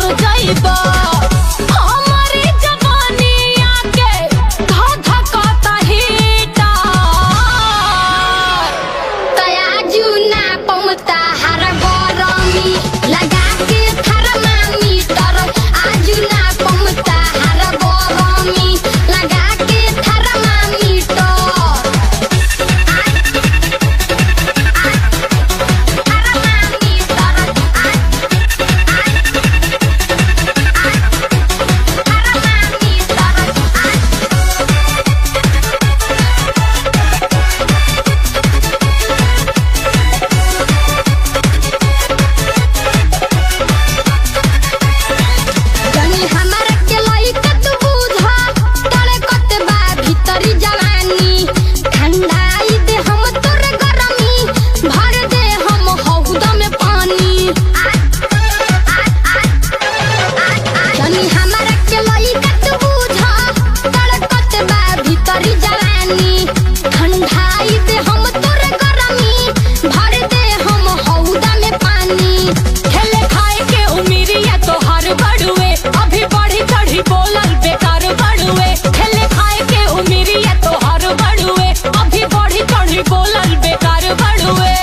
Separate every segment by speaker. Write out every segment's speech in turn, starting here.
Speaker 1: मर जाइबा हमारी जवानिया के धा धकाता हीटा
Speaker 2: तयाजू ना पमता हर गरमी लगा के थर्मामीटर आजू ना पमता हर गरमी लगा के थर्मामीटर जनी हमर के लइका तू बुझा तले कते बा भीतरी जवानी ठंडाई दे हम तोर गरमी भर दे हम हौदा में पानी जनी हमर के लइका तू बुझा तले कते बा भीतरी जवानी ठंडाई दे हम तोर गरमी भर दे हम हौदा में पानी
Speaker 1: खेले खाए के उमिरिया तो हर बड़ुए अभी बढ़ी चढ़ी बोलल बेकार बड़ुए खेले खाए के उमिरिया तो हर बड़ुए अभी बढ़ी चढ़ी बोलल बेकार बड़ुए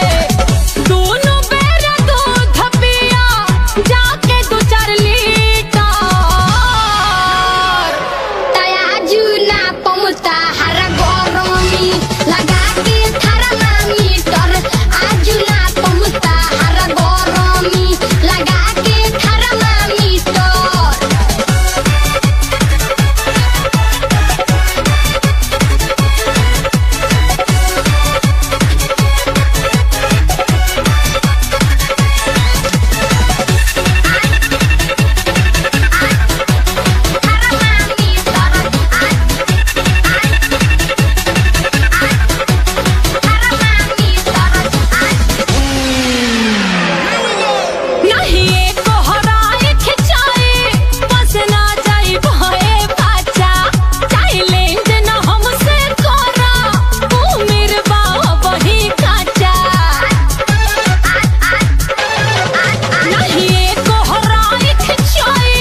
Speaker 1: दोनों बेरा दूध पिया जाके 2-4 लीटर
Speaker 2: तयाजू ना पमता हर गरमी लगा के थर्मामीटर आजू ना पमता हर गरमी लगा के थर्मामीटर
Speaker 1: नहीं एको हराए खिंचाए बस ना जाई भए बाचा चैलेंज न हमसे करा उम्र बा वही काचा नहीं एको हराए खिंचाए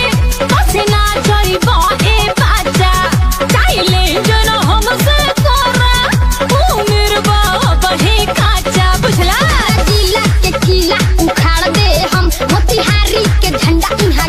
Speaker 1: बस ना जाई भए बाचा चैलेंज न हमसे करा उम्र बा वही काचा बुझला
Speaker 2: जिला के किला उखाड़ दे हम मोतिहारी के झंडा इहाँ